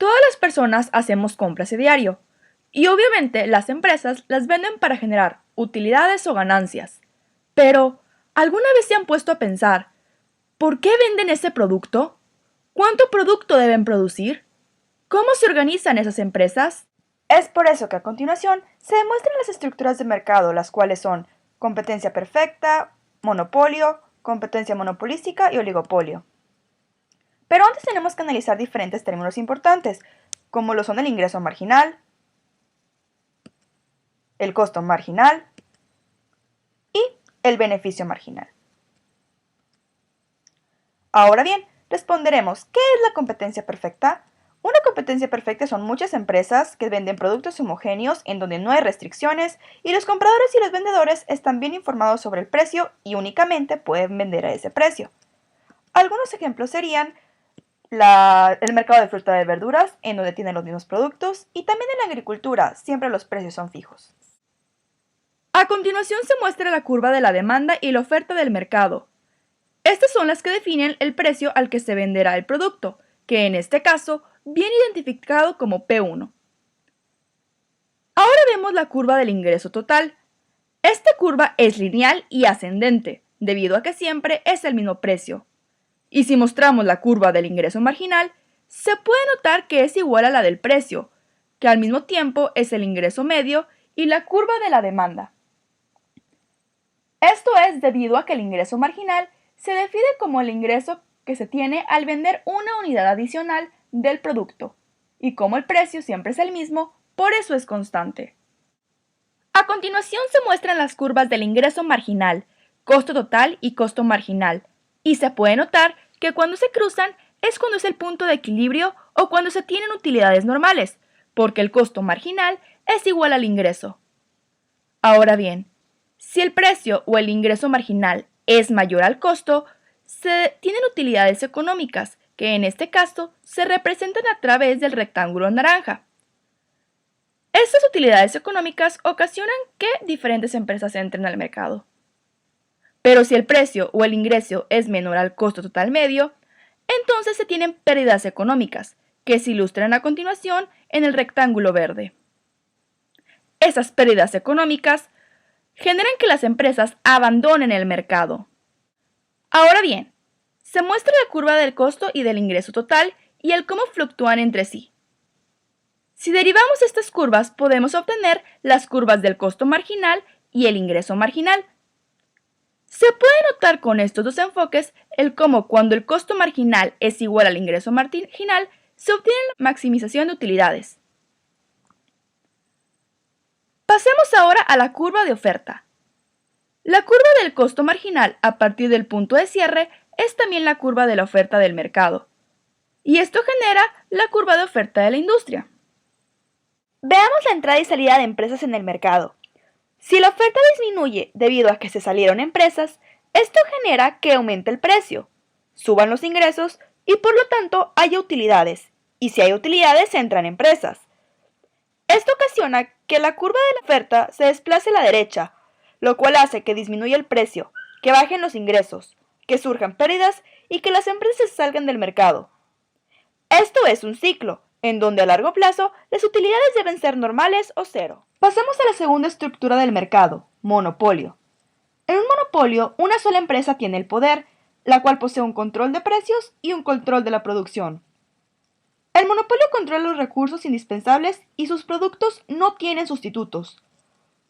Todas las personas hacemos compras a diario y obviamente las empresas las venden para generar utilidades o ganancias. Pero, ¿alguna vez se han puesto a pensar por qué venden ese producto? ¿Cuánto producto deben producir? ¿Cómo se organizan esas empresas? Es por eso que a continuación se demuestran las estructuras de mercado, las cuales son competencia perfecta, monopolio, competencia monopolística y oligopolio. Pero antes tenemos que analizar diferentes términos importantes, como lo son el ingreso marginal, el costo marginal y el beneficio marginal. Ahora bien, responderemos, ¿qué es la competencia perfecta? Una competencia perfecta son muchas empresas que venden productos homogéneos en donde no hay restricciones y los compradores y los vendedores están bien informados sobre el precio y únicamente pueden vender a ese precio. Algunos ejemplos serían el mercado de fruta y verduras, en donde tienen los mismos productos, y también en la agricultura, siempre los precios son fijos. A continuación se muestra la curva de la demanda y la oferta del mercado. Estas son las que definen el precio al que se venderá el producto, que en este caso viene identificado como P1. Ahora vemos la curva del ingreso total. Esta curva es lineal y ascendente, debido a que siempre es el mismo precio. Y si mostramos la curva del ingreso marginal, se puede notar que es igual a la del precio, que al mismo tiempo es el ingreso medio y la curva de la demanda. Esto es debido a que el ingreso marginal se define como el ingreso que se tiene al vender una unidad adicional del producto, y como el precio siempre es el mismo, por eso es constante. A continuación se muestran las curvas del ingreso marginal, costo total y costo marginal, y se puede notar que cuando se cruzan es cuando es el punto de equilibrio o cuando se tienen utilidades normales, porque el costo marginal es igual al ingreso. Ahora bien, si el precio o el ingreso marginal es mayor al costo, se tienen utilidades económicas, que en este caso se representan a través del rectángulo naranja. Estas utilidades económicas ocasionan que diferentes empresas entren al mercado. Pero si el precio o el ingreso es menor al costo total medio, entonces se tienen pérdidas económicas, que se ilustran a continuación en el rectángulo verde. Esas pérdidas económicas generan que las empresas abandonen el mercado. Ahora bien, se muestra la curva del costo y del ingreso total y el cómo fluctúan entre sí. Si derivamos estas curvas, podemos obtener las curvas del costo marginal y el ingreso marginal. Se puede notar con estos dos enfoques el cómo cuando el costo marginal es igual al ingreso marginal, se obtiene la maximización de utilidades. Pasemos ahora a la curva de oferta. La curva del costo marginal a partir del punto de cierre es también la curva de la oferta del mercado. Y esto genera la curva de oferta de la industria. Veamos la entrada y salida de empresas en el mercado. Si la oferta disminuye debido a que se salieron empresas, esto genera que aumente el precio, suban los ingresos y por lo tanto haya utilidades. Y si hay utilidades, entran empresas. Esto ocasiona que la curva de la oferta se desplace a la derecha, lo cual hace que disminuya el precio, que bajen los ingresos, que surjan pérdidas y que las empresas salgan del mercado. Esto es un ciclo, en donde a largo plazo las utilidades deben ser normales o cero. Pasamos a la segunda estructura del mercado, monopolio. En un monopolio, una sola empresa tiene el poder, la cual posee un control de precios y un control de la producción. El monopolio controla los recursos indispensables y sus productos no tienen sustitutos.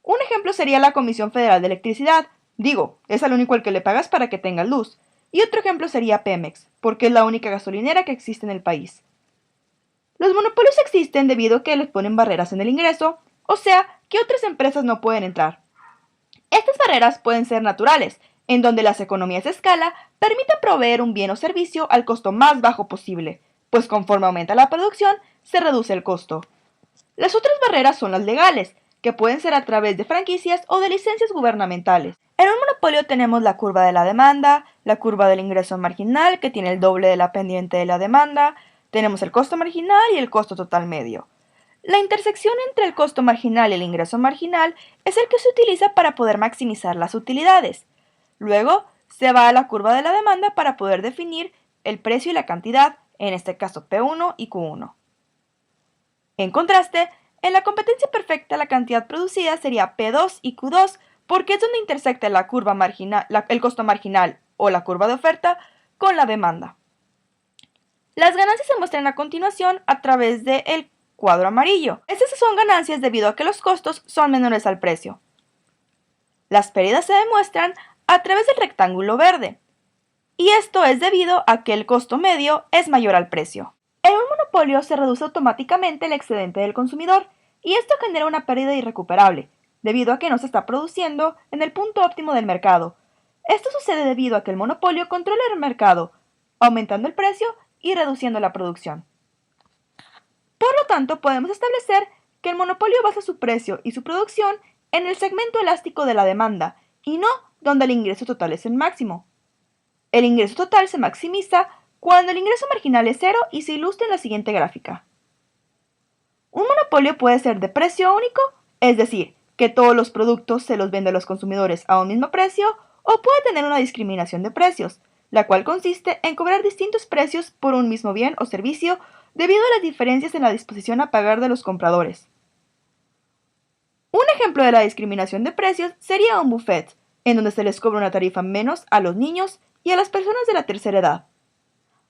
Un ejemplo sería la Comisión Federal de Electricidad. Digo, es al único al que le pagas para que tenga luz. Y otro ejemplo sería Pemex, porque es la única gasolinera que existe en el país. Los monopolios existen debido a que les ponen barreras en el ingreso, o sea, que otras empresas no pueden entrar. Estas barreras pueden ser naturales, en donde las economías de escala permiten proveer un bien o servicio al costo más bajo posible, pues conforme aumenta la producción, se reduce el costo. Las otras barreras son las legales, que pueden ser a través de franquicias o de licencias gubernamentales. En un monopolio tenemos la curva de la demanda, la curva del ingreso marginal, que tiene el doble de la pendiente de la demanda, tenemos el costo marginal y el costo total medio. La intersección entre el costo marginal y el ingreso marginal es el que se utiliza para poder maximizar las utilidades. Luego, se va a la curva de la demanda para poder definir el precio y la cantidad, en este caso P1 y Q1. En contraste, en la competencia perfecta la cantidad producida sería P2 y Q2 porque es donde intersecta la curva marginal, el costo marginal o la curva de oferta con la demanda. Las ganancias se muestran a continuación a través del cuadro amarillo. Estas son ganancias debido a que los costos son menores al precio. Las pérdidas se demuestran a través del rectángulo verde, y esto es debido a que el costo medio es mayor al precio. En un monopolio se reduce automáticamente el excedente del consumidor, y esto genera una pérdida irrecuperable, debido a que no se está produciendo en el punto óptimo del mercado. Esto sucede debido a que el monopolio controla el mercado, aumentando el precio y reduciendo la producción. Por lo tanto, podemos establecer que el monopolio basa su precio y su producción en el segmento elástico de la demanda, y no donde el ingreso total es el máximo. El ingreso total se maximiza cuando el ingreso marginal es cero y se ilustra en la siguiente gráfica. Un monopolio puede ser de precio único, es decir, que todos los productos se los vende a los consumidores a un mismo precio, o puede tener una discriminación de precios, la cual consiste en cobrar distintos precios por un mismo bien o servicio debido a las diferencias en la disposición a pagar de los compradores. Un ejemplo de la discriminación de precios sería un buffet, en donde se les cobra una tarifa menos a los niños y a las personas de la tercera edad.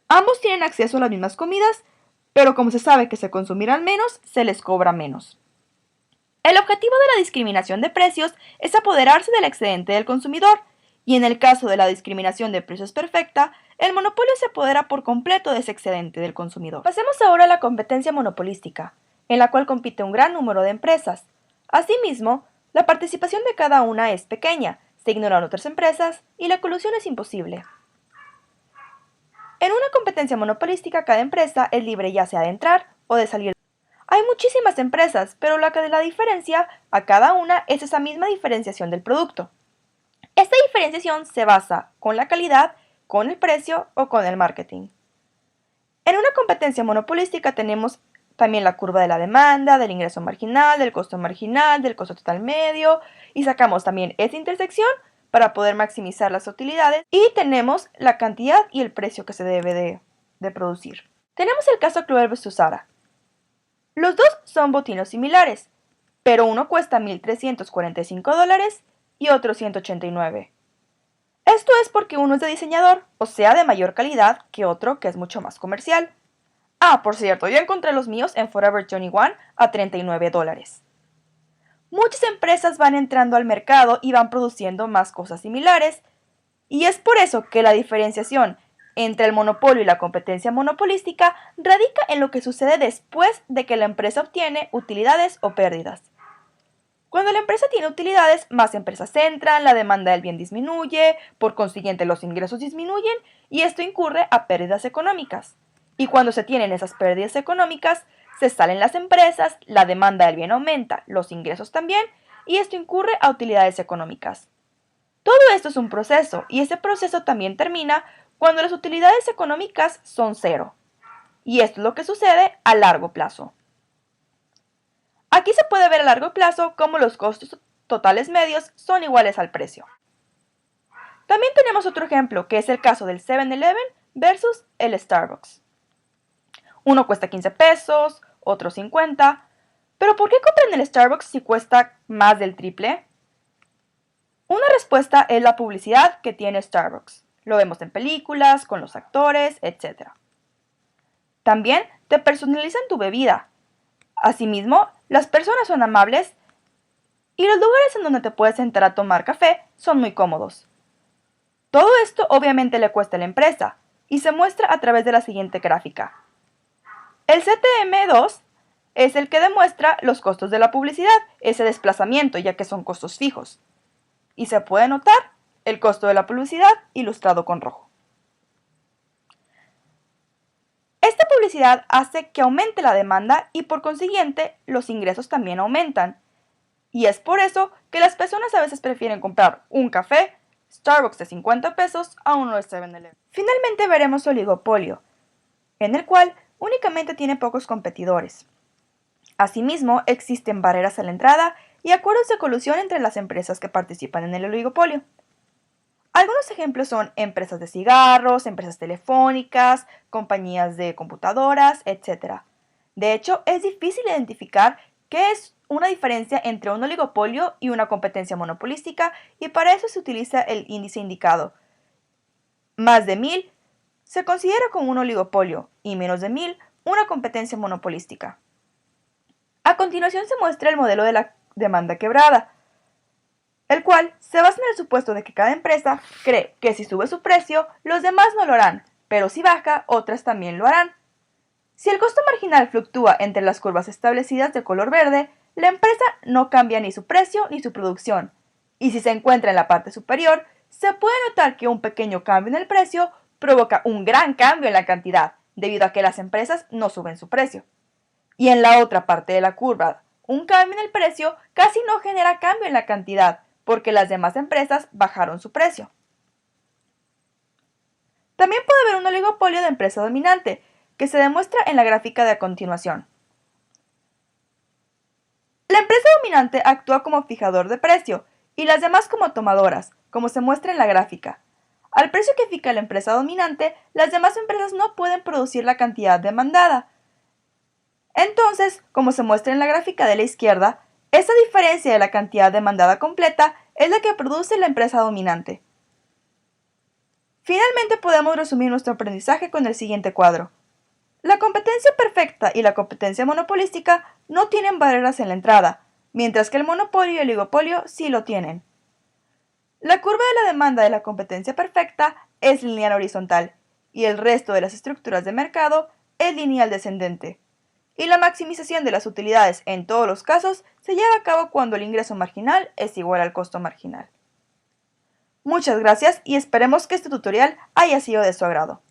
Ambos tienen acceso a las mismas comidas, pero como se sabe que se consumirán menos, se les cobra menos. El objetivo de la discriminación de precios es apoderarse del excedente del consumidor, y en el caso de la discriminación de precios perfecta, el monopolio se apodera por completo de ese excedente del consumidor. Pasemos ahora a la competencia monopolística, en la cual compite un gran número de empresas. Asimismo, la participación de cada una es pequeña, se ignoran otras empresas y la colusión es imposible. En una competencia monopolística, cada empresa es libre ya sea de entrar o de salir. Hay muchísimas empresas, pero la diferencia a cada una es esa misma diferenciación del producto. Esta diferenciación se basa con la calidad, con el precio o con el marketing. En una competencia monopolística tenemos también la curva de la demanda, del ingreso marginal, del costo total medio, y sacamos también esa intersección para poder maximizar las utilidades, y tenemos la cantidad y el precio que se debe de producir. Tenemos el caso Clover vs Zara. Los dos son botinos similares, pero uno cuesta $1,345 y otro $189. Esto es porque uno es de diseñador, o sea de mayor calidad, que otro que es mucho más comercial. Ah, por cierto, yo encontré los míos en Forever 21 a $39. Muchas empresas van entrando al mercado y van produciendo más cosas similares, y es por eso que la diferenciación entre el monopolio y la competencia monopolística radica en lo que sucede después de que la empresa obtiene utilidades o pérdidas. Cuando la empresa tiene utilidades, más empresas entran, la demanda del bien disminuye, por consiguiente los ingresos disminuyen y esto incurre a pérdidas económicas. Y cuando se tienen esas pérdidas económicas, se salen las empresas, la demanda del bien aumenta, los ingresos también, y esto incurre a utilidades económicas. Todo esto es un proceso, y ese proceso también termina cuando las utilidades económicas son cero. Y esto es lo que sucede a largo plazo. Aquí se puede ver a largo plazo cómo los costos totales medios son iguales al precio. También tenemos otro ejemplo, que es el caso del 7-Eleven versus el Starbucks. Uno cuesta 15 pesos, otro 50. ¿Pero por qué compran el Starbucks si cuesta más del triple? Una respuesta es la publicidad que tiene Starbucks. Lo vemos en películas, con los actores, etc. También te personalizan tu bebida. Asimismo, las personas son amables y los lugares en donde te puedes sentar a tomar café son muy cómodos. Todo esto obviamente le cuesta a la empresa y se muestra a través de la siguiente gráfica. El CTM2 es el que demuestra los costos de la publicidad, ese desplazamiento, ya que son costos fijos. Y se puede notar el costo de la publicidad ilustrado con rojo. Esta publicidad hace que aumente la demanda y por consiguiente los ingresos también aumentan. Y es por eso que las personas a veces prefieren comprar un café Starbucks de 50 pesos a uno de 7-Eleven. Finalmente veremos oligopolio, en el cual únicamente tiene pocos competidores. Asimismo, existen barreras a la entrada y acuerdos de colusión entre las empresas que participan en el oligopolio. Algunos ejemplos son empresas de cigarros, empresas telefónicas, compañías de computadoras, etc. De hecho, es difícil identificar qué es una diferencia entre un oligopolio y una competencia monopolística, y para eso se utiliza el índice indicado. Más de 1000 se considera como un oligopolio y menos de 1000 una competencia monopolística. A continuación se muestra el modelo de la demanda quebrada, el cual se basa en el supuesto de que cada empresa cree que si sube su precio, los demás no lo harán, pero si baja, otras también lo harán. Si el costo marginal fluctúa entre las curvas establecidas de color verde, la empresa no cambia ni su precio ni su producción, y si se encuentra en la parte superior, se puede notar que un pequeño cambio en el precio provoca un gran cambio en la cantidad, debido a que las empresas no suben su precio. Y en la otra parte de la curva, un cambio en el precio casi no genera cambio en la cantidad, porque las demás empresas bajaron su precio. También puede haber un oligopolio de empresa dominante, que se demuestra en la gráfica de a continuación. La empresa dominante actúa como fijador de precio y las demás como tomadoras, como se muestra en la gráfica. Al precio que fija la empresa dominante, las demás empresas no pueden producir la cantidad demandada. Entonces, como se muestra en la gráfica de la izquierda, esa diferencia de la cantidad demandada completa es la que produce la empresa dominante. Finalmente podemos resumir nuestro aprendizaje con el siguiente cuadro. La competencia perfecta y la competencia monopolística no tienen barreras en la entrada, mientras que el monopolio y el oligopolio sí lo tienen. La curva de la demanda de la competencia perfecta es lineal horizontal y el resto de las estructuras de mercado es lineal descendente. Y la maximización de las utilidades en todos los casos se lleva a cabo cuando el ingreso marginal es igual al costo marginal. Muchas gracias y esperemos que este tutorial haya sido de su agrado.